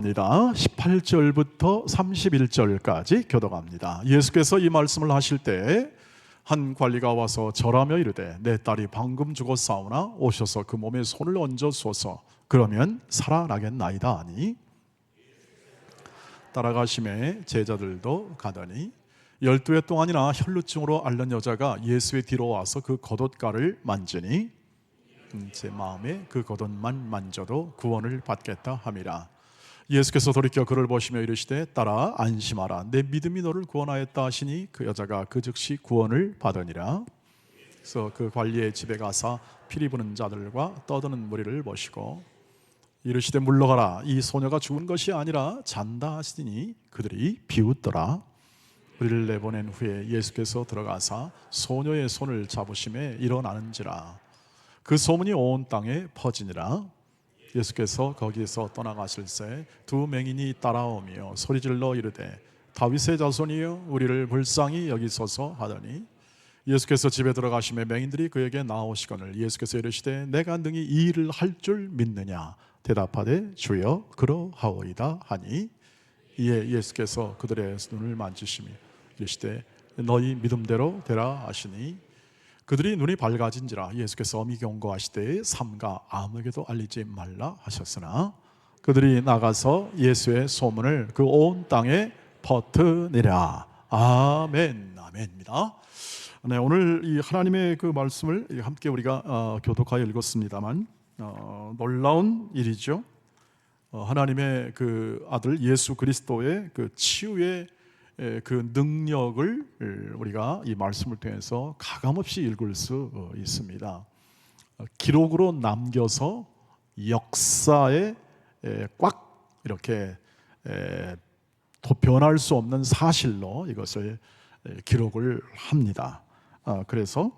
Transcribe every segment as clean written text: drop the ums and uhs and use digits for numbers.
입니다. 18절부터 31절까지 교독합니다. 예수께서 이 말씀을 하실 때 한 관리가 와서 절하며 이르되 내 딸이 방금 죽었사오나 오셔서 그 몸에 손을 얹어 주소서. 그러면 살아나겠나이다 하니 따라가심에 제자들도 가더니 12해 동안이나 혈루증으로 앓는 여자가 예수의 뒤로 와서 그 겉옷가를 만지니 제 마음에 그 겉옷만 만져도 구원을 받겠다 함이라. 예수께서 돌이켜 그를 보시며 이르시되 딸아 안심하라 내 믿음이 너를 구원하였다 하시니 그 여자가 그 즉시 구원을 받으니라. 그래서 그 관리의 집에 가사 피리 부는 자들과 떠드는 무리를 보시고 이르시되 물러가라 이 소녀가 죽은 것이 아니라 잔다 하시니 그들이 비웃더라. 우리를 내보낸 후에 예수께서 들어가사 소녀의 손을 잡으심에 일어나는지라. 그 소문이 온 땅에 퍼지니라. 예수께서 거기에서 떠나가실새 두 맹인이 따라오며 소리질러 이르되 다윗의 자손이여 우리를 불쌍히 여기소서 하더니 예수께서 집에 들어가시매 맹인들이 그에게 나오시거늘 예수께서 이르시되 내가 능히 이 일을 할 줄 믿느냐 대답하되 주여 그러하오이다 하니 이에 예수께서 그들의 눈을 만지시며 이르시되 너희 믿음대로 되라 하시니 그들이 눈이 밝아진지라. 예수께서 엄히 경고하시되 삼가 아무에게도 알리지 말라 하셨으나 그들이 나가서 예수의 소문을 그 온 땅에 퍼뜨리라. 아멘. 아멘입니다. 네, 오늘 이 하나님의 그 말씀을 함께 우리가 교독하여 읽었습니다만 놀라운 일이죠. 하나님의 그 아들 예수 그리스도의 그 치유의 그 능력을 우리가 이 말씀을 통해서 가감없이 읽을 수 있습니다. 기록으로 남겨서 역사에 꽉 이렇게 변할 수 없는 사실로 이것을 기록을 합니다. 그래서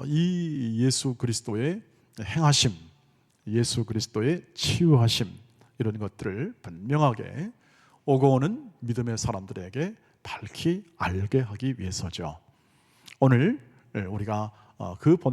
이 예수 그리스도의 행하심, 예수 그리스도의 치유하심 이런 것들을 분명하게 오고 오는 믿음의 사람들에게 밝히 알게 하기 위해서죠. 오늘 우리가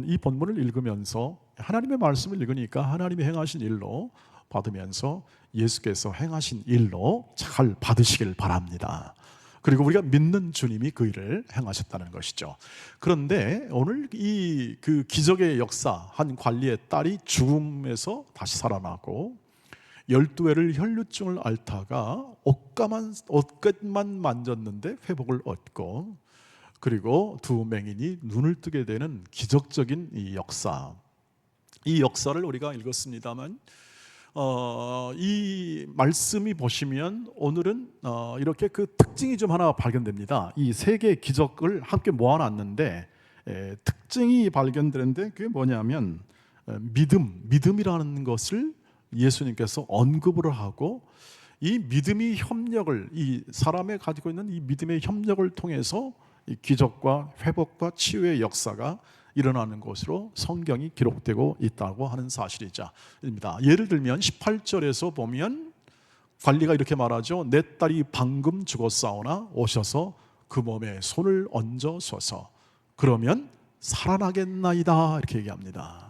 이 본문을 읽으면서 하나님의 말씀을 읽으니까 하나님이 행하신 일로 받으면서 예수께서 행하신 일로 잘 받으시길 바랍니다. 그리고 우리가 믿는 주님이 그 일을 행하셨다는 것이죠. 그런데 오늘 이 그 기적의 역사, 한 관리의 딸이 죽음에서 다시 살아나고 12회를 혈루증을 앓다가 옷깃만 만졌는데 회복을 얻고 그리고 두 맹인이 눈을 뜨게 되는 기적적인 이 역사, 이 역사를 우리가 읽었습니다만 이 말씀이 보시면 오늘은 이렇게 그 특징이 좀 하나 발견됩니다. 이 세 개의 기적을 함께 모아놨는데 특징이 발견되는데 그게 뭐냐면 믿음이라는 것을 예수님께서 언급을 하고 이 믿음의 협력을 이 사람의 가지고 있는 이 믿음의 협력을 통해서 이 기적과 회복과 치유의 역사가 일어나는 것으로 성경이 기록되고 있다고 하는 사실입니다. 예를 들면 18절에서 보면 관리가 이렇게 말하죠. 내 딸이 방금 죽었사오나 오셔서 그 몸에 손을 얹어서서 그러면 살아나겠나이다 이렇게 얘기합니다.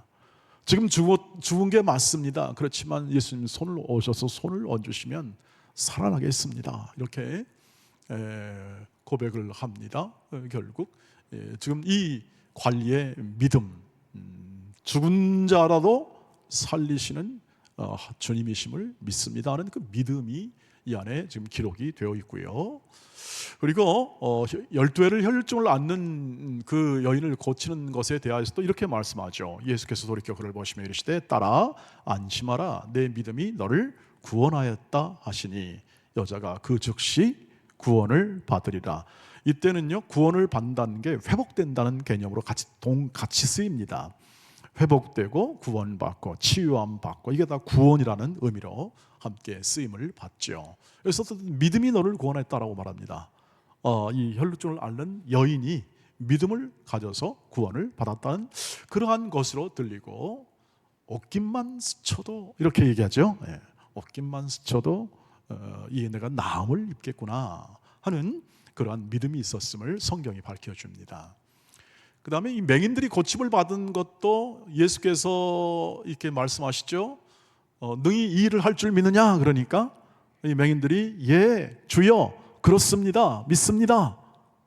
지금 죽은 게 맞습니다. 그렇지만 예수님 손을 오셔서 손을 얹으시면 살아나겠습니다. 이렇게 고백을 합니다. 결국 지금 이 관리의 믿음, 죽은 자라도 살리시는 주님이심을 믿습니다 하는 그 믿음이 이 안에 지금 기록이 되어 있고요. 그리고 12회를 혈루증을 앓는 그 여인을 고치는 것에 대하여서도 이렇게 말씀하죠. 예수께서 돌이켜 그를 보시며 이르시되 딸아 안심하라 내 믿음이 너를 구원하였다 하시니 여자가 그 즉시 구원을 받으리라. 이때는요 구원을 받는다는 게 회복된다는 개념으로 같이 쓰입니다. 회복되고 구원받고 치유함 받고 이게 다 구원이라는 의미로 함께 쓰임을 받죠. 그래서 믿음이 너를 구원했다라고 말합니다. 이 혈루증을 앓는 여인이 믿음을 가져서 구원을 받았다는 그러한 것으로 들리고 옷깃만 스쳐도 이렇게 얘기하죠. 옷깃만 스쳐도 이 내가 나음을 입겠구나 하는 그러한 믿음이 있었음을 성경이 밝혀줍니다. 그 다음에 이 맹인들이 고침을 받은 것도 예수께서 이렇게 말씀하시죠. 능히 이 일을 할 줄 믿느냐 그러니까 이 맹인들이 예, 주여, 그렇습니다, 믿습니다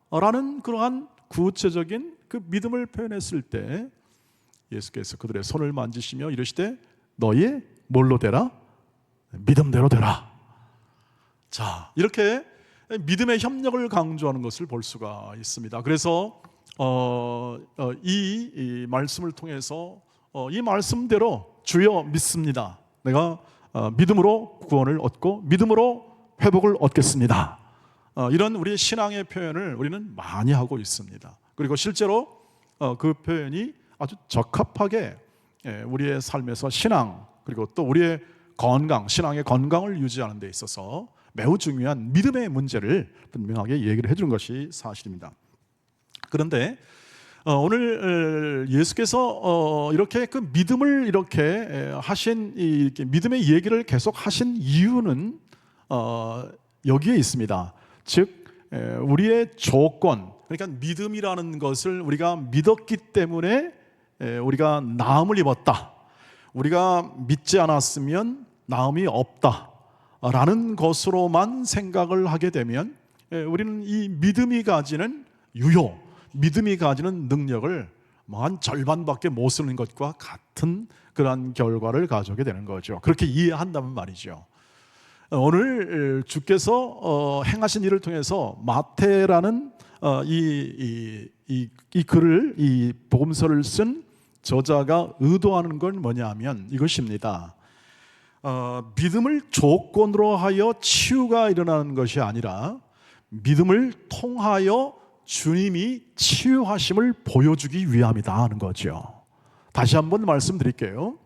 라는 그러한 구체적인 그 믿음을 표현했을 때 예수께서 그들의 손을 만지시며 이르시되 너희 뭘로 되라? 믿음대로 되라. 자, 이렇게 믿음의 협력을 강조하는 것을 볼 수가 있습니다. 그래서 이 말씀을 통해서 이 말씀대로 주여 믿습니다, 내가 믿음으로 구원을 얻고 믿음으로 회복을 얻겠습니다, 이런 우리의 신앙의 표현을 우리는 많이 하고 있습니다. 그리고 실제로 그 표현이 아주 적합하게 우리의 삶에서 신앙 그리고 또 우리의 건강, 신앙의 건강을 유지하는 데 있어서 매우 중요한 믿음의 문제를 분명하게 얘기를 해주는 것이 사실입니다. 그런데 오늘 예수께서 이렇게 그 믿음을 이렇게 하신 이렇게 믿음의 얘기를 계속 하신 이유는 여기에 있습니다. 즉 우리의 조건, 그러니까 믿음이라는 것을 우리가 믿었기 때문에 우리가 나음을 입었다, 우리가 믿지 않았으면 나음이 없다 라는 것으로만 생각을 하게 되면 우리는 이 믿음이 가지는 유효, 믿음이 가지는 능력을 한 절반밖에 못 쓰는 것과 같은 그러한 결과를 가져오게 되는 거죠. 그렇게 이해한다면 말이죠. 오늘 주께서 행하신 일을 통해서 마태라는 이 글을, 이 복음서를 쓴 저자가 의도하는 건 뭐냐 하면 이것입니다. 믿음을 조건으로 하여 치유가 일어나는 것이 아니라 믿음을 통하여 주님이 치유하심을 보여주기 위함이다 하는 거죠. 다시 한번 말씀드릴게요.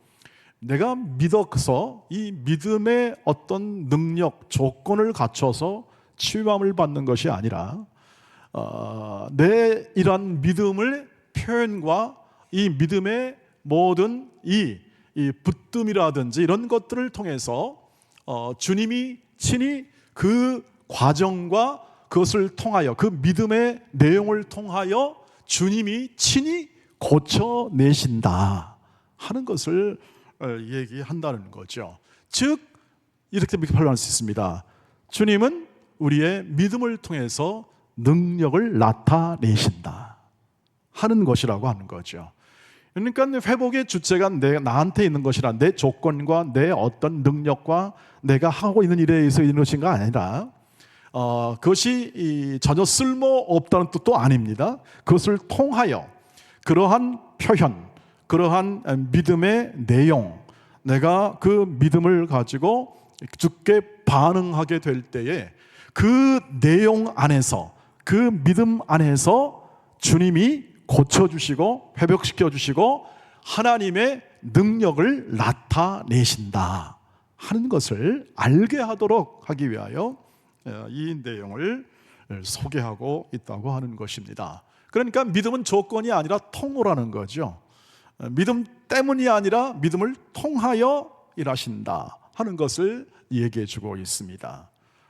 내가 믿어서 이 믿음의 어떤 능력, 조건을 갖춰서 치유함을 받는 것이 아니라 내 이러한 믿음을 표현과 이 믿음의 모든 이 붙듦이라든지 이런 것들을 통해서 주님이 친히 그 과정과 그것을 통하여 그 믿음의 내용을 통하여 주님이 친히 고쳐내신다 하는 것을 얘기한다는 거죠. 즉 이렇게 표현할 수 있습니다. 주님은 우리의 믿음을 통해서 능력을 나타내신다 하는 것이라고 하는 거죠. 그러니까 회복의 주체가 나한테 있는 것이라, 내 조건과 내 어떤 능력과 내가 하고 있는 일에 의해서 있는 것인가 아니라 그것이 전혀 쓸모없다는 뜻도 아닙니다. 그것을 통하여 그러한 표현, 그러한 믿음의 내용, 내가 그 믿음을 가지고 주께 반응하게 될 때에 그 내용 안에서, 그 믿음 안에서 주님이 고쳐주시고 회복시켜 주시고 하나님의 능력을 나타내신다 하는 것을 알게 하도록 하기 위하여 이 내용을 소개하고 있다고 하는 것입니다. 그러니까 믿음은 조건이 아니라 통로라는 거죠. 믿음 때문이 아니라 믿음을 통하여 일하신다 하는 것을 얘기해 주고 있습니다.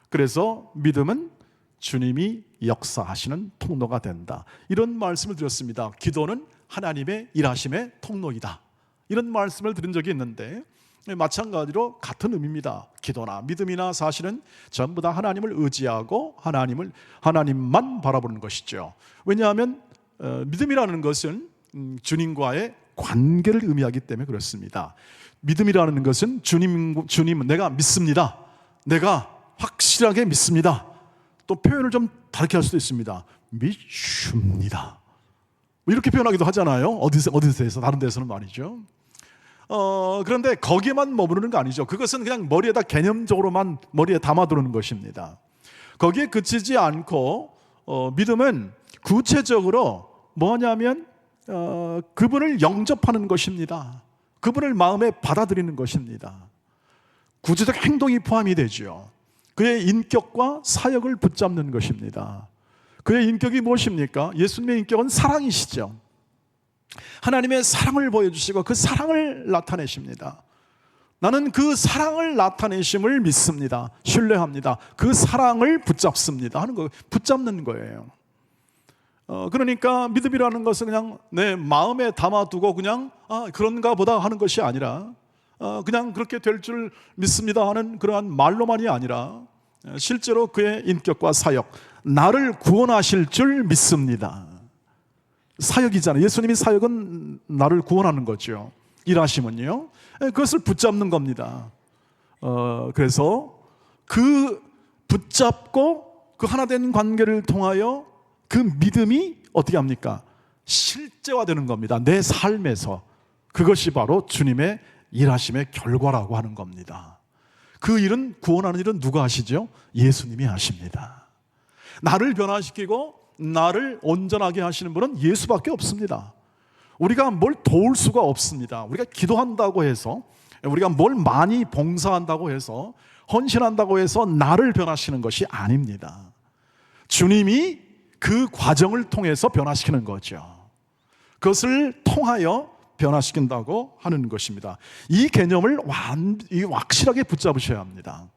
그래서 믿음은 주님이 역사하시는 통로가 된다, 이런 말씀을 드렸습니다. 기도는 하나님의 일하심의 통로이다, 이런 말씀을 드린 적이 있는데 마찬가지로 같은 의미입니다. 기도나 믿음이나 사실은 전부 다 하나님을 의지하고 하나님만 바라보는 것이죠. 왜냐하면 믿음이라는 것은 주님과의 관계를 의미하기 때문에 그렇습니다. 믿음이라는 것은 주님 내가 믿습니다, 내가 확실하게 믿습니다. 또 표현을 좀 다르게 할 수도 있습니다. 믿습니다, 이렇게 표현하기도 하잖아요. 어디서 다른 데서는 말이죠. 그런데 거기에만 머무르는 거 아니죠. 그것은 그냥 머리에다 개념적으로만 머리에 담아두는 것입니다. 거기에 그치지 않고 믿음은 구체적으로 뭐냐면 그분을 영접하는 것입니다. 그분을 마음에 받아들이는 것입니다. 구체적 행동이 포함이 되죠. 그의 인격과 사역을 붙잡는 것입니다. 그의 인격이 무엇입니까? 예수님의 인격은 사랑이시죠. 하나님의 사랑을 보여주시고 그 사랑을 나타내십니다. 나는 그 사랑을 나타내심을 믿습니다. 신뢰합니다. 그 사랑을 붙잡습니다 하는 거, 붙잡는 거예요. 그러니까 믿음이라는 것은 그냥 내 마음에 담아두고 그냥 그런가 보다 하는 것이 아니라 그냥 그렇게 될 줄 믿습니다 하는 그러한 말로만이 아니라 실제로 그의 인격과 사역, 나를 구원하실 줄 믿습니다. 사역이잖아요. 예수님이 사역은 나를 구원하는 거죠. 일하심은요, 그것을 붙잡는 겁니다. 그래서 그 붙잡고 그 하나 된 관계를 통하여 그 믿음이 어떻게 합니까? 실제화되는 겁니다. 내 삶에서. 그것이 바로 주님의 일하심의 결과라고 하는 겁니다. 그 일은, 구원하는 일은 누가 하시죠? 예수님이 하십니다. 나를 변화시키고 나를 온전하게 하시는 분은 예수밖에 없습니다. 우리가 뭘 도울 수가 없습니다. 우리가 기도한다고 해서, 우리가 뭘 많이 봉사한다고 해서, 헌신한다고 해서 나를 변화시키는 것이 아닙니다. 주님이 그 과정을 통해서 변화시키는 거죠. 그것을 통하여 변화시킨다고 하는 것입니다. 이 개념을 확실하게 붙잡으셔야 합니다.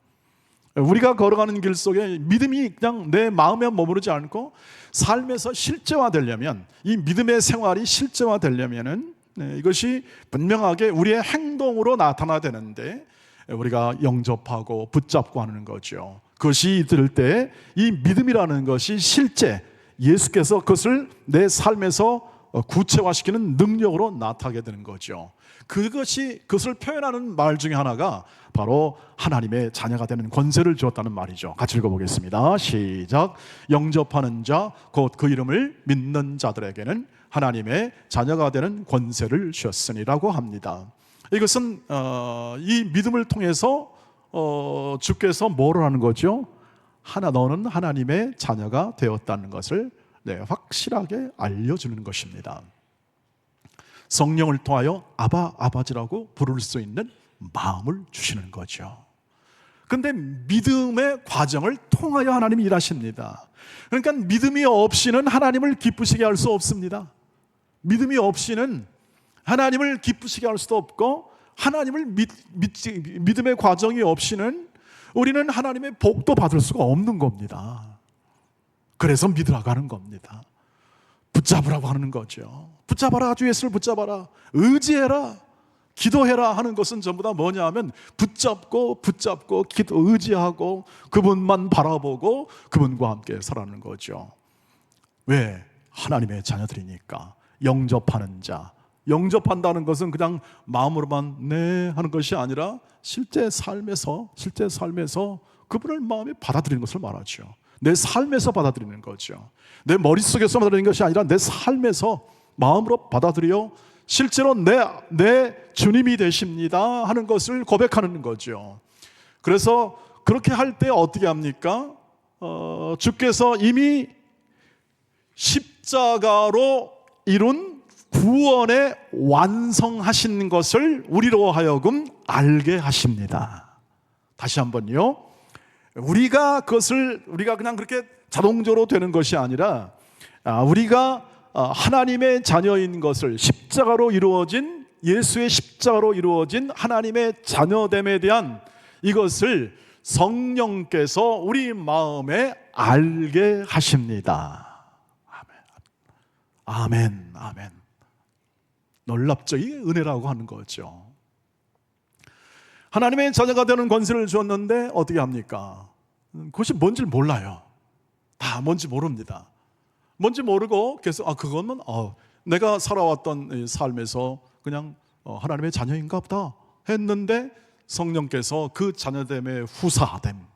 우리가 걸어가는 길 속에 믿음이 그냥 내 마음에 머무르지 않고 삶에서 실제화되려면, 이 믿음의 생활이 실제화되려면은 이것이 분명하게 우리의 행동으로 나타나야 되는데, 우리가 영접하고 붙잡고 하는 거죠. 그것이 들 때 이 믿음이라는 것이 실제 예수께서 그것을 내 삶에서 구체화시키는 능력으로 나타나게 되는 거죠. 그것을 표현하는 말 중에 하나가 바로 하나님의 자녀가 되는 권세를 주었다는 말이죠. 같이 읽어보겠습니다. 시작. 영접하는 자, 곧 그 이름을 믿는 자들에게는 하나님의 자녀가 되는 권세를 주었으니라고 합니다. 이것은 이 믿음을 통해서 주께서 뭐를 하는 거죠? 너는 하나님의 자녀가 되었다는 것을 확실하게 알려주는 것입니다. 성령을 통하여 아버지라고 부를 수 있는 마음을 주시는 거죠. 그런데 믿음의 과정을 통하여 하나님이 일하십니다. 그러니까 믿음이 없이는 하나님을 기쁘시게 할 수 없습니다. 믿음이 없이는 하나님을 기쁘시게 할 수도 없고, 하나님을 믿음의 과정이 없이는 우리는 하나님의 복도 받을 수가 없는 겁니다. 그래서 믿으라고 하는 겁니다. 붙잡으라고 하는 거죠. 붙잡아라, 주 예수를 붙잡아라, 의지해라, 기도해라 하는 것은 전부 다 뭐냐 하면 붙잡고 의지하고 그분만 바라보고 그분과 함께 살아가는 거죠. 왜? 하나님의 자녀들이니까. 영접하는 자, 영접한다는 것은 그냥 마음으로만 네 하는 것이 아니라 실제 삶에서 그분을 마음에 받아들이는 것을 말하죠. 내 삶에서 받아들이는 거죠. 내 머릿속에서 받아들이는 것이 아니라 내 삶에서 마음으로 받아들여 실제로 내 주님이 되십니다 하는 것을 고백하는 거죠. 그래서 그렇게 할 때 어떻게 합니까? 주께서 이미 십자가로 이룬 구원의 완성하신 것을 우리로 하여금 알게 하십니다. 다시 한번요. 우리가 그냥 그렇게 자동적으로 되는 것이 아니라, 우리가 하나님의 자녀인 것을, 십자가로 이루어진, 예수의 십자가로 이루어진 하나님의 자녀됨에 대한 이것을 성령께서 우리 마음에 알게 하십니다. 아멘, 아멘. 놀랍죠? 이게 은혜라고 하는 거죠. 하나님의 자녀가 되는 권세를 주었는데 어떻게 합니까? 그것이 뭔지 몰라요. 다 뭔지 모릅니다. 뭔지 모르고 계속 그거는 내가 살아왔던 삶에서 그냥 하나님의 자녀인가 보다 했는데, 성령께서 그 자녀됨의 후사됨,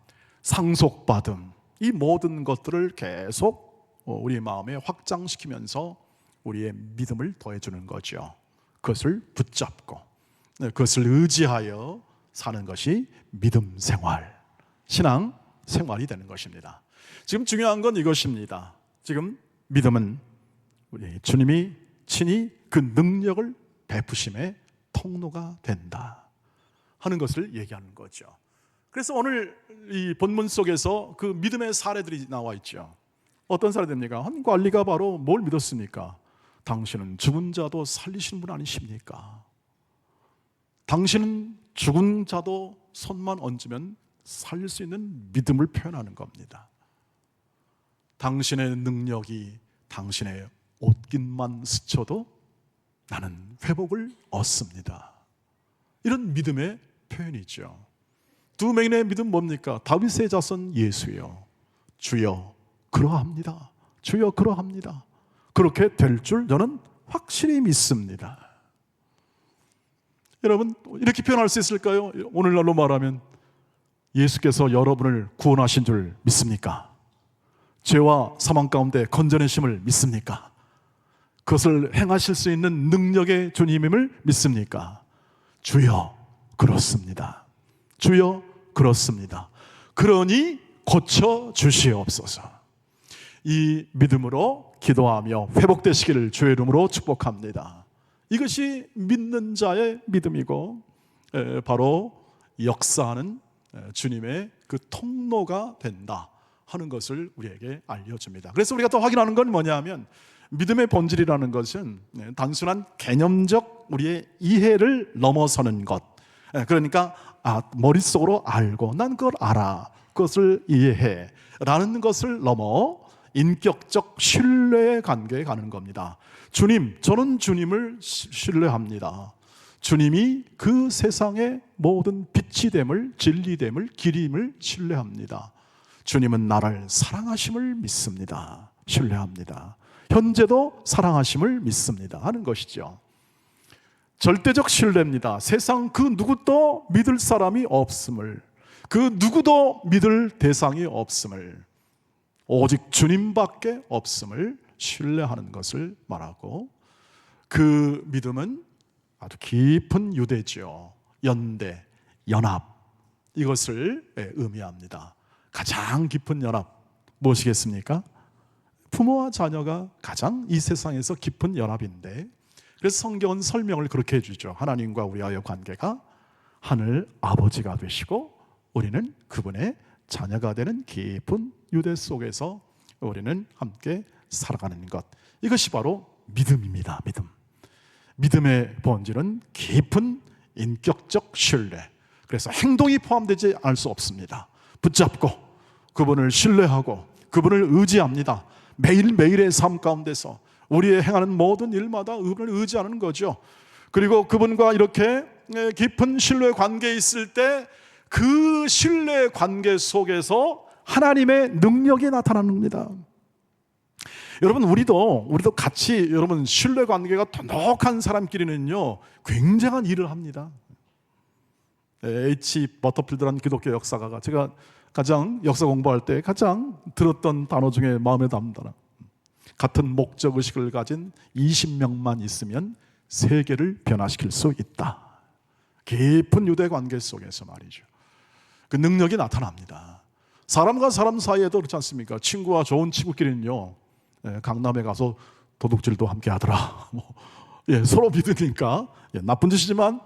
상속받음, 이 모든 것들을 계속 우리 마음에 확장시키면서 우리의 믿음을 더해주는 거죠. 그것을 붙잡고 그것을 의지하여 사는 것이 믿음 생활, 신앙 생활이 되는 것입니다. 지금 중요한 건 이것입니다. 지금 믿음은 우리 주님이 친히 그 능력을 베푸심의 통로가 된다 하는 것을 얘기하는 거죠. 그래서 오늘 이 본문 속에서 그 믿음의 사례들이 나와 있죠. 어떤 사례입니까? 한 관리가 바로 뭘 믿었습니까? 당신은 죽은 자도 살리시는 분 아니십니까? 당신은 죽은 자도 손만 얹으면 살릴 수 있는 믿음을 표현하는 겁니다. 당신의 능력이 당신의 옷깃만 스쳐도 나는 회복을 얻습니다. 이런 믿음의 표현이죠. 두 맹인의 믿음 뭡니까? 다윗의 자손 예수요, 주여 그러합니다. 주여 그러합니다. 그렇게 될 줄 저는 확실히 믿습니다. 여러분, 이렇게 표현할 수 있을까요? 오늘날로 말하면 예수께서 여러분을 구원하신 줄 믿습니까? 죄와 사망 가운데 건져내심을 믿습니까? 그것을 행하실 수 있는 능력의 주님임을 믿습니까? 주여 그렇습니다. 주여 그렇습니다. 그러니 고쳐 주시옵소서. 이 믿음으로 기도하며 회복되시기를 주의 이름으로 축복합니다. 이것이 믿는 자의 믿음이고 바로 역사하는 주님의 그 통로가 된다 하는 것을 우리에게 알려줍니다. 그래서 우리가 또 확인하는 건 뭐냐면, 믿음의 본질이라는 것은 단순한 개념적 우리의 이해를 넘어서는 것, 그러니까 머릿속으로 알고 난 그걸 알아, 그것을 이해해 라는 것을 넘어 인격적 신뢰의 관계에 가는 겁니다. 주님, 저는 주님을 신뢰합니다. 주님이 그 세상의 모든 빛이 됨을, 진리됨을, 길임을 신뢰합니다. 주님은 나를 사랑하심을 믿습니다. 신뢰합니다. 현재도 사랑하심을 믿습니다 하는 것이죠. 절대적 신뢰입니다. 세상 그 누구도 믿을 사람이 없음을, 그 누구도 믿을 대상이 없음을, 오직 주님밖에 없음을 신뢰하는 것을 말하고, 그 믿음은 아주 깊은 유대죠. 연대, 연합, 이것을 의미합니다. 가장 깊은 연합 무엇이겠습니까? 부모와 자녀가 가장 이 세상에서 깊은 연합인데, 그래서 성경은 설명을 그렇게 해주죠. 하나님과 우리와의 관계가 하늘 아버지가 되시고 우리는 그분의 자녀가 되는 깊은 유대 속에서 우리는 함께 살아가는 것, 이것이 바로 믿음입니다. 믿음의 본질은 깊은 인격적 신뢰, 그래서 행동이 포함되지 않을 수 없습니다. 붙잡고 그분을 신뢰하고 그분을 의지합니다. 매일매일의 삶 가운데서 우리의 행하는 모든 일마다 그분을 의지하는 거죠. 그리고 그분과 이렇게 깊은 신뢰 관계에 있을 때 그 신뢰 관계 속에서 하나님의 능력이 나타나는 겁니다. 여러분, 우리도 같이, 여러분, 신뢰 관계가 돈독한 사람끼리는요 굉장한 일을 합니다. H. 버터필드라는 기독교 역사가가, 제가 가장 역사 공부할 때 가장 들었던 단어 중에 마음에 담는다. 같은 목적 의식을 가진 20명만 있으면 세계를 변화시킬 수 있다. 깊은 유대 관계 속에서 말이죠. 그 능력이 나타납니다. 사람과 사람 사이에도 그렇지 않습니까? 친구와 좋은 친구끼리는요, 강남에 가서 도둑질도 함께 하더라. 서로 믿으니까 나쁜 짓이지만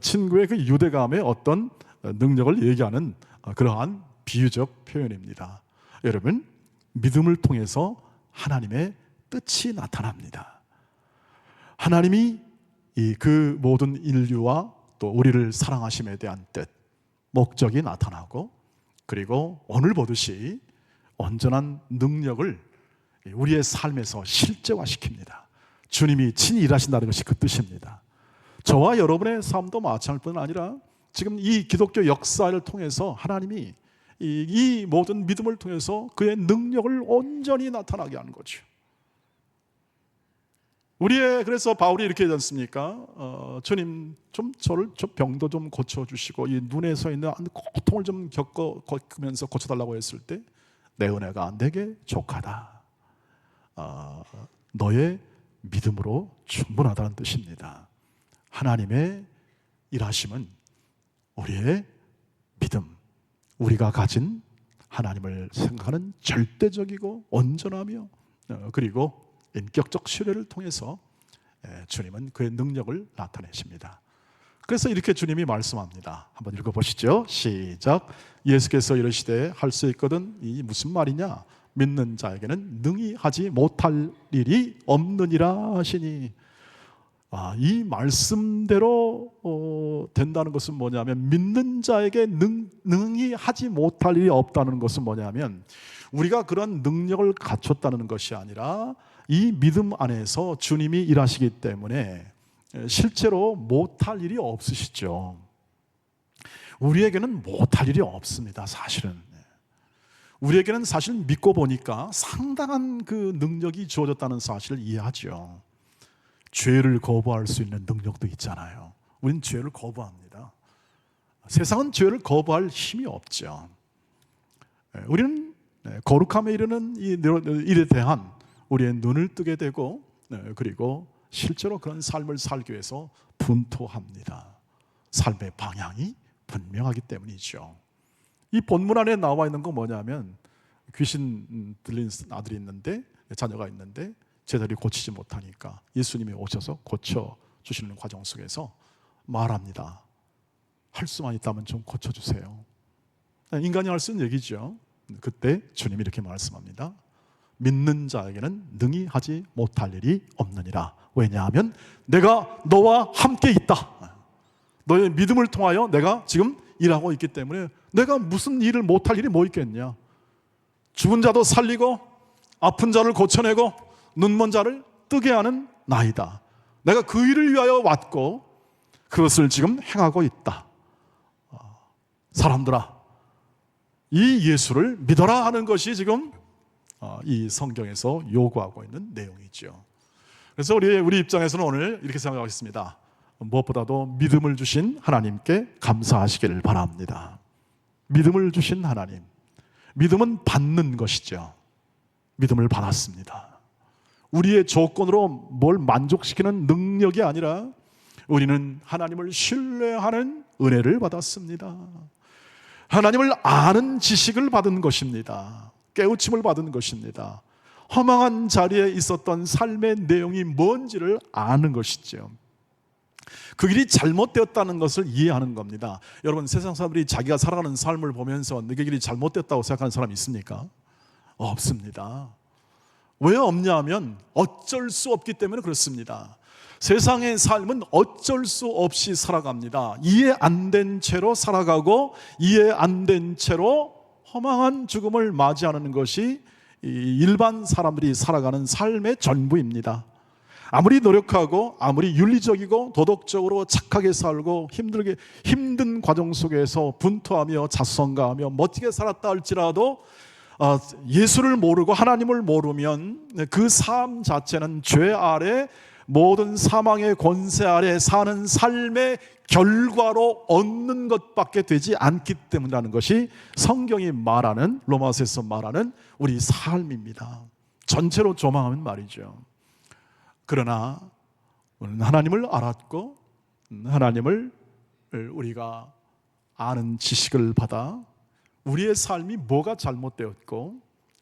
친구의 그 유대감의 어떤 능력을 얘기하는 그러한 비유적 표현입니다. 여러분, 믿음을 통해서 하나님의 뜻이 나타납니다. 하나님이 그 모든 인류와 또 우리를 사랑하심에 대한 뜻, 목적이 나타나고, 그리고 오늘 보듯이 온전한 능력을 우리의 삶에서 실제화시킵니다. 주님이 친히 일하신다는 것이 그 뜻입니다. 저와 여러분의 삶도 마찬가지뿐 아니라 지금 이 기독교 역사를 통해서 하나님이 이 모든 믿음을 통해서 그의 능력을 온전히 나타나게 하는 거죠. 그래서 바울이 이렇게 하지 않습니까? 주님, 저를 병도 좀 고쳐주시고 이 눈에 서 있는 고통을 좀 겪으면서 고쳐달라고 했을 때, 내 은혜가 내게 족하다. 너의 믿음으로 충분하다는 뜻입니다. 하나님의 일하심은 우리의 믿음, 우리가 가진 하나님을 생각하는 절대적이고 온전하며 그리고 인격적 신뢰를 통해서 주님은 그의 능력을 나타내십니다. 그래서 이렇게 주님이 말씀합니다. 한번 읽어보시죠. 시작. 예수께서 이르시되 할 수 있거든. 이 무슨 말이냐? 믿는 자에게는 능히 하지 못할 일이 없느니라 하시니. 이 말씀대로 된다는 것은 뭐냐면, 믿는 자에게 능히 하지 못할 일이 없다는 것은 뭐냐면, 우리가 그런 능력을 갖췄다는 것이 아니라 이 믿음 안에서 주님이 일하시기 때문에 실제로 못할 일이 없으시죠. 우리에게는 못할 일이 없습니다. 사실은 우리에게는 사실 믿고 보니까 상당한 그 능력이 주어졌다는 사실을 이해하죠. 죄를 거부할 수 있는 능력도 있잖아요. 우리는 죄를 거부합니다. 세상은 죄를 거부할 힘이 없죠. 우리는 거룩함에 이르는 이 일에 대한 우리의 눈을 뜨게 되고, 그리고 실제로 그런 삶을 살기 위해서 분투합니다. 삶의 방향이 분명하기 때문이죠. 이 본문 안에 나와 있는 건 뭐냐면, 귀신 들린 아들이 있는데, 자녀가 있는데 제자들이 고치지 못하니까 예수님이 오셔서 고쳐주시는 과정 속에서 말합니다. 할 수만 있다면 좀 고쳐주세요. 인간이 할 수 있는 얘기죠. 그때 주님이 이렇게 말씀합니다. 믿는 자에게는 능히 하지 못할 일이 없느니라. 왜냐하면 내가 너와 함께 있다. 너의 믿음을 통하여 내가 지금 일하고 있기 때문에 내가 무슨 일을 못할 일이 뭐 있겠냐. 죽은 자도 살리고 아픈 자를 고쳐내고 눈먼 자를 뜨게 하는 나이다. 내가 그 일을 위하여 왔고 그것을 지금 행하고 있다. 사람들아, 이 예수를 믿어라 하는 것이 지금 이 성경에서 요구하고 있는 내용이죠. 그래서 우리 입장에서는 오늘 이렇게 생각하겠습니다. 무엇보다도 믿음을 주신 하나님께 감사하시기를 바랍니다. 믿음을 주신 하나님. 믿음은 받는 것이죠. 믿음을 받았습니다. 우리의 조건으로 뭘 만족시키는 능력이 아니라 우리는 하나님을 신뢰하는 은혜를 받았습니다. 하나님을 아는 지식을 받은 것입니다. 깨우침을 받은 것입니다. 허망한 자리에 있었던 삶의 내용이 뭔지를 아는 것이죠. 그 길이 잘못되었다는 것을 이해하는 겁니다. 여러분, 세상 사람들이 자기가 살아가는 삶을 보면서 내 길이 잘못됐다고 생각하는 사람이 있습니까? 없습니다. 왜 없냐면 어쩔 수 없기 때문에 그렇습니다. 세상의 삶은 어쩔 수 없이 살아갑니다. 이해 안 된 채로 살아가고 이해 안 된 채로 허망한 죽음을 맞이하는 것이 일반 사람들이 살아가는 삶의 전부입니다. 아무리 노력하고 아무리 윤리적이고 도덕적으로 착하게 살고 힘든 과정 속에서 분투하며 자성가하며 멋지게 살았다 할지라도 예수를 모르고 하나님을 모르면 그 삶 자체는 죄 아래 모든 사망의 권세 아래 사는 삶의 결과로 얻는 것밖에 되지 않기 때문이라는 것이 성경이 말하는, 로마서에서 말하는 우리 삶입니다. 전체로 조망하면 말이죠. 그러나 하나님을 알았고 하나님을 우리가 아는 지식을 받아 우리의 삶이 뭐가 잘못되었고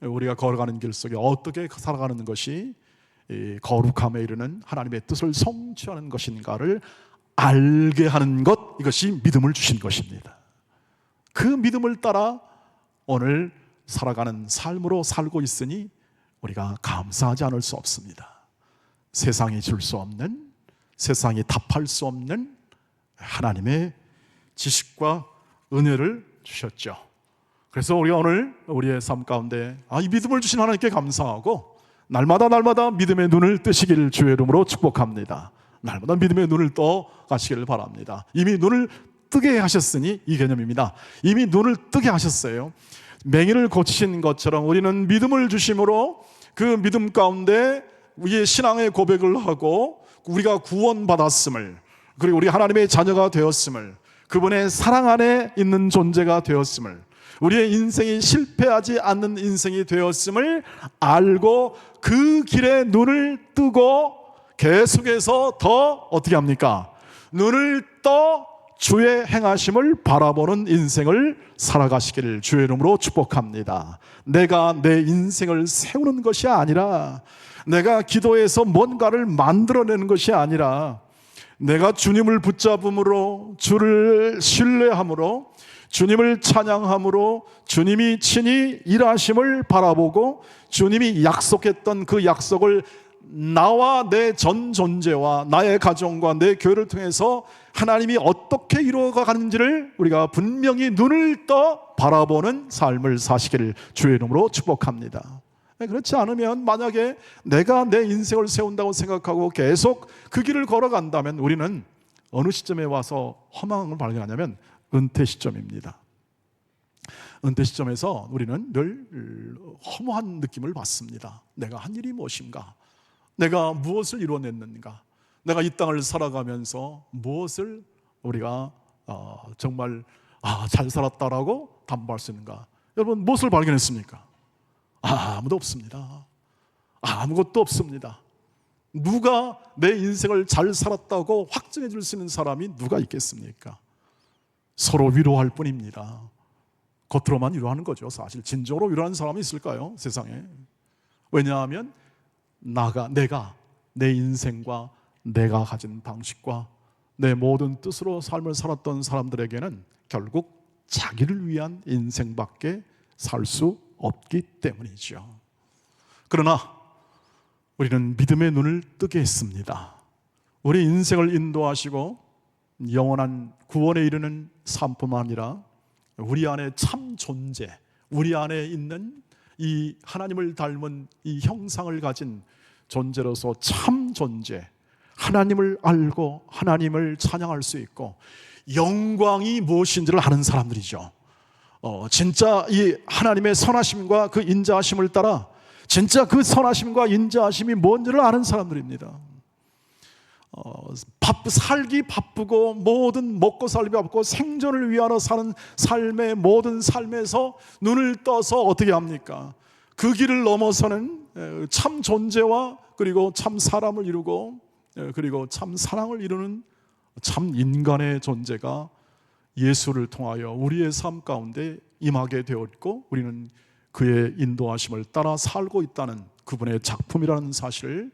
우리가 걸어가는 길 속에 어떻게 살아가는 것이 거룩함에 이르는 하나님의 뜻을 성취하는 것인가를 알게 하는 것, 이것이 믿음을 주신 것입니다. 그 믿음을 따라 오늘 살아가는 삶으로 살고 있으니 우리가 감사하지 않을 수 없습니다. 세상이 줄 수 없는, 세상이 답할 수 없는 하나님의 지식과 은혜를 주셨죠. 그래서 우리가 오늘 우리의 삶 가운데 이 믿음을 주신 하나님께 감사하고 날마다 믿음의 눈을 뜨시기를 주의 이름으로 축복합니다. 날마다 믿음의 눈을 떠 가시기를 바랍니다. 이미 눈을 뜨게 하셨으니 이 개념입니다. 이미 눈을 뜨게 하셨어요. 맹인을 고치신 것처럼 우리는 믿음을 주심으로 그 믿음 가운데 우리의 신앙의 고백을 하고 우리가 구원받았음을, 그리고 우리 하나님의 자녀가 되었음을, 그분의 사랑 안에 있는 존재가 되었음을, 우리의 인생이 실패하지 않는 인생이 되었음을 알고 그 길에 눈을 뜨고 계속해서 더 어떻게 합니까? 눈을 떠 주의 행하심을 바라보는 인생을 살아가시기를 주의 이름으로 축복합니다. 내가 내 인생을 세우는 것이 아니라, 내가 기도해서 뭔가를 만들어내는 것이 아니라, 내가 주님을 붙잡음으로, 주를 신뢰함으로, 주님을 찬양함으로 주님이 친히 일하심을 바라보고 주님이 약속했던 그 약속을 나와 내 전 존재와 나의 가정과 내 교회를 통해서 하나님이 어떻게 이루어가는지를 우리가 분명히 눈을 떠 바라보는 삶을 사시기를 주의 이름으로 축복합니다. 그렇지 않으면 만약에 내가 내 인생을 세운다고 생각하고 계속 그 길을 걸어간다면 우리는 어느 시점에 와서 허망을 발견하냐면 은퇴 시점입니다. 은퇴 시점에서 우리는 늘 허무한 느낌을 받습니다. 내가 한 일이 무엇인가? 내가 무엇을 이뤄냈는가? 내가 이 땅을 살아가면서 무엇을 우리가 정말 잘 살았다라고 담보할 수 있는가? 여러분 무엇을 발견했습니까? 아무도 없습니다. 아무것도 없습니다. 누가 내 인생을 잘 살았다고 확증해 줄 수 있는 사람이 누가 있겠습니까? 서로 위로할 뿐입니다. 겉으로만 위로하는 거죠. 사실 진정으로 위로하는 사람이 있을까요? 세상에. 왜냐하면 내가 내 인생과 내가 가진 방식과 내 모든 뜻으로 삶을 살았던 사람들에게는 결국 자기를 위한 인생밖에 살 수 없기 때문이죠. 그러나 우리는 믿음의 눈을 뜨게 했습니다. 우리 인생을 인도하시고 영원한 구원에 이르는 삶뿐만 아니라 우리 안에 참 존재, 우리 안에 있는 이 하나님을 닮은 이 형상을 가진 존재로서 참 존재, 하나님을 알고 하나님을 찬양할 수 있고 영광이 무엇인지를 아는 사람들이죠. 진짜 이 하나님의 선하심과 그 인자하심을 따라 진짜 그 선하심과 인자하심이 뭔지를 아는 사람들입니다. 살기 바쁘고 모든 먹고 살기 바쁘고 생존을 위하여 사는 삶의 모든 삶에서 눈을 떠서 어떻게 합니까? 그 길을 넘어서는 참 존재와 그리고 참 사람을 이루고 그리고 참 사랑을 이루는 참 인간의 존재가 예수를 통하여 우리의 삶 가운데 임하게 되었고 우리는 그의 인도하심을 따라 살고 있다는 그분의 작품이라는 사실을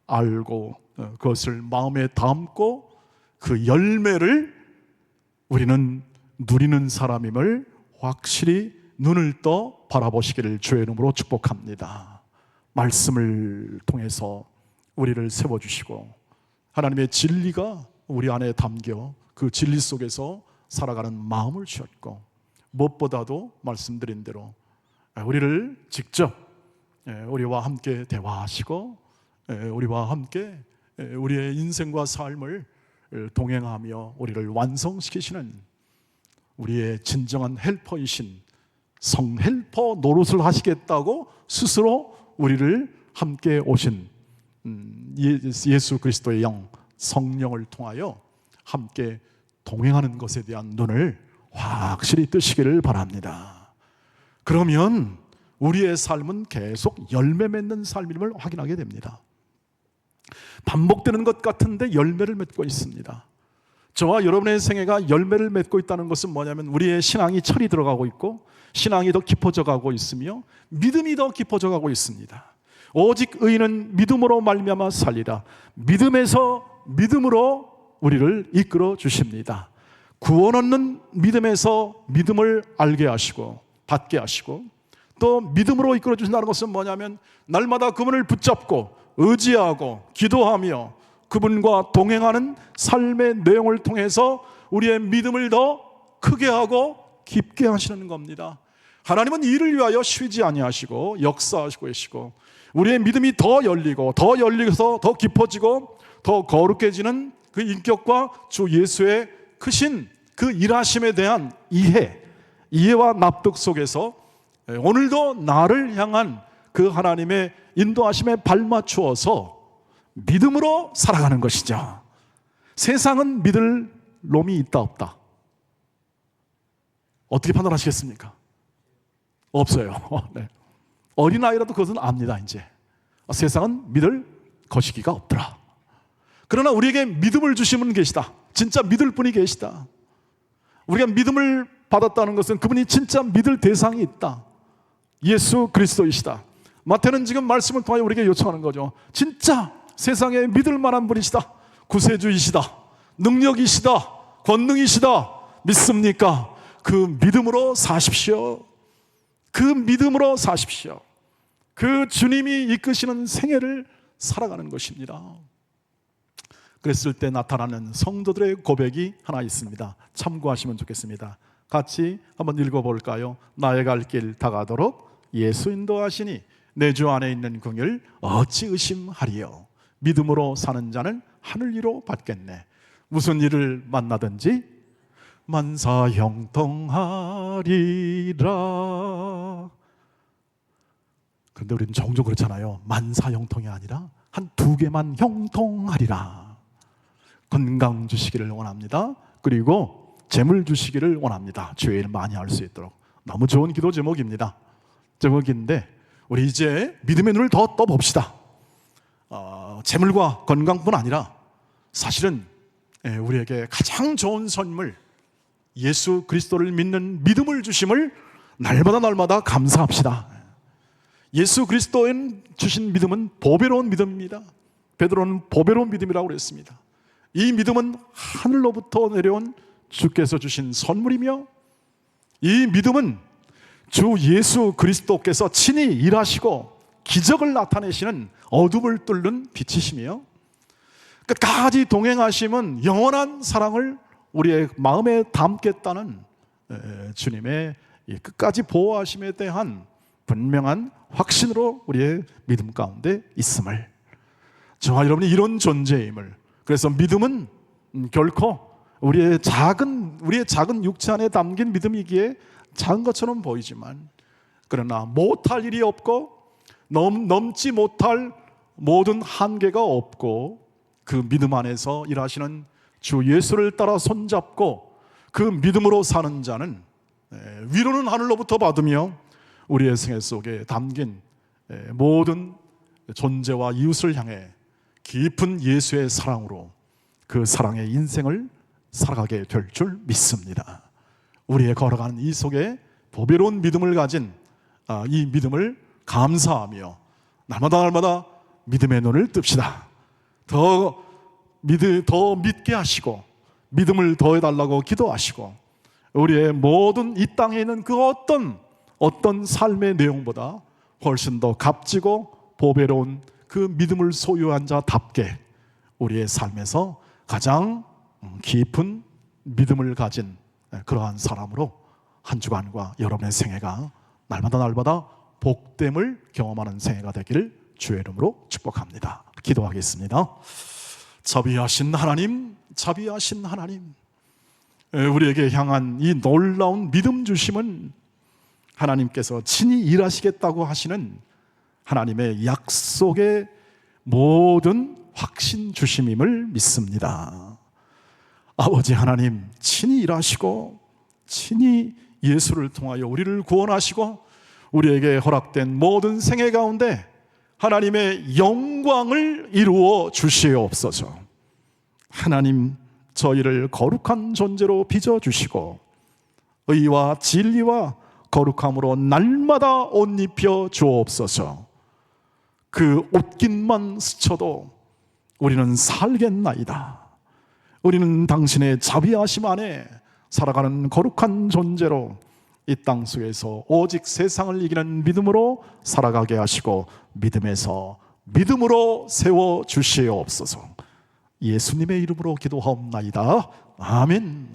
알고 그것을 마음에 담고 그 열매를 우리는 누리는 사람임을 확실히 눈을 떠 바라보시기를 주의 이름으로 축복합니다. 말씀을 통해서 우리를 세워주시고 하나님의 진리가 우리 안에 담겨 그 진리 속에서 살아가는 마음을 주셨고 무엇보다도 말씀드린 대로 우리를 직접 우리와 함께 대화하시고 우리와 함께 우리의 인생과 삶을 동행하며 우리를 완성시키시는 우리의 진정한 헬퍼이신 성헬퍼 노릇을 하시겠다고 스스로 우리를 함께 오신 예수 그리스도의 영 성령을 통하여 함께 동행하는 것에 대한 눈을 확실히 뜨시기를 바랍니다. 그러면 우리의 삶은 계속 열매 맺는 삶임을 확인하게 됩니다. 반복되는 것 같은데 열매를 맺고 있습니다. 저와 여러분의 생애가 열매를 맺고 있다는 것은 뭐냐면 우리의 신앙이 철이 들어가고 있고 신앙이 더 깊어져 가고 있으며 믿음이 더 깊어져 가고 있습니다. 오직 의인은 믿음으로 말미암아 살리라. 믿음에서 믿음으로 우리를 이끌어 주십니다. 구원 얻는 믿음에서 믿음을 알게 하시고 받게 하시고 또 믿음으로 이끌어 주신다는 것은 뭐냐면 날마다 그분을 붙잡고 의지하고 기도하며 그분과 동행하는 삶의 내용을 통해서 우리의 믿음을 더 크게 하고 깊게 하시는 겁니다. 하나님은 이를 위하여 쉬지 아니하시고 역사하시고 계시고 우리의 믿음이 더 열리고 더 열리서 더 깊어지고 더 거룩해지는 그 인격과 주 예수의 크신 그 일하심에 대한 이해와 납득 속에서 오늘도 나를 향한 그 하나님의 인도하심에 발맞추어서 믿음으로 살아가는 것이죠. 세상은 믿을 놈이 있다 없다? 어떻게 판단하시겠습니까? 없어요. 네. 어린아이라도 그것은 압니다. 이제 세상은 믿을 것이기가 없더라. 그러나 우리에게 믿음을 주신 분 계시다. 진짜 믿을 분이 계시다. 우리가 믿음을 받았다는 것은 그분이 진짜 믿을 대상이 있다. 예수 그리스도이시다. 마태는 지금 말씀을 통하여 우리에게 요청하는 거죠. 진짜 세상에 믿을 만한 분이시다. 구세주이시다. 능력이시다. 권능이시다. 믿습니까? 그 믿음으로 사십시오. 그 믿음으로 사십시오. 그 주님이 이끄시는 생애를 살아가는 것입니다. 그랬을 때 나타나는 성도들의 고백이 하나 있습니다. 참고하시면 좋겠습니다. 같이 한번 읽어볼까요? 나의 갈 길 다가도록 예수 인도하시니 내 주 안에 있는 긍휼 어찌 의심하리요. 믿음으로 사는 자는 하늘 위로 받겠네. 무슨 일을 만나든지 만사 형통하리라. 그런데 우리는 종종 그렇잖아요. 만사 형통이 아니라 한 2개만 형통하리라. 건강 주시기를 원합니다. 그리고 재물 주시기를 원합니다. 주의 일 많이 할 수 있도록. 너무 좋은 기도 제목입니다. 제목인데 우리 이제 믿음의 눈을 더 떠봅시다. 재물과 건강뿐 아니라 사실은 우리에게 가장 좋은 선물, 예수 그리스도를 믿는 믿음을 주심을 날마다 감사합시다. 예수 그리스도에 주신 믿음은 보배로운 믿음입니다. 베드로는 보배로운 믿음이라고 그랬습니다. 이 믿음은 하늘로부터 내려온 주께서 주신 선물이며, 이 믿음은 주 예수 그리스도께서 친히 일하시고 기적을 나타내시는 어둠을 뚫는 빛이시며, 끝까지 동행하심은 영원한 사랑을 우리의 마음에 담겠다는 주님의 끝까지 보호하심에 대한 분명한 확신으로 우리의 믿음 가운데 있음을, 저와 여러분이 이런 존재임을, 그래서 믿음은 결코 우리의 작은 육체 안에 담긴 믿음이기에 작은 것처럼 보이지만, 그러나 못할 일이 없고 넘지 못할 모든 한계가 없고, 그 믿음 안에서 일하시는 주 예수를 따라 손잡고 그 믿음으로 사는 자는 위로는 하늘로부터 받으며 우리의 생애 속에 담긴 모든 존재와 이웃을 향해 깊은 예수의 사랑으로 그 사랑의 인생을 살아가게 될 줄 믿습니다. 우리의 걸어가는 이 속에 보배로운 믿음을 가진 이 믿음을 감사하며 날마다 믿음의 눈을 뜹시다. 더 믿게 하시고 믿음을 더해달라고 기도하시고, 우리의 모든 이 땅에 있는 그 어떤 삶의 내용보다 훨씬 더 값지고 보배로운 그 믿음을 소유한 자답게 우리의 삶에서 가장 깊은 믿음을 가진 그러한 사람으로 한 주간과 여러분의 생애가 날마다 복됨을 경험하는 생애가 되기를 주의 이름으로 축복합니다. 기도하겠습니다. 자비하신 하나님, 우리에게 향한 이 놀라운 믿음 주심은 하나님께서 친히 일하시겠다고 하시는 하나님의 약속의 모든 확신 주심임을 믿습니다. 아버지 하나님, 친히 일하시고 친히 예수를 통하여 우리를 구원하시고 우리에게 허락된 모든 생애 가운데 하나님의 영광을 이루어 주시옵소서. 하나님, 저희를 거룩한 존재로 빚어주시고 의와 진리와 거룩함으로 날마다 옷 입혀 주옵소서. 그 옷깃만 스쳐도 우리는 살겠나이다. 우리는 당신의 자비하심 안에 살아가는 거룩한 존재로 이 땅 속에서 오직 세상을 이기는 믿음으로 살아가게 하시고 믿음에서 믿음으로 세워주시옵소서. 예수님의 이름으로 기도하옵나이다. 아멘.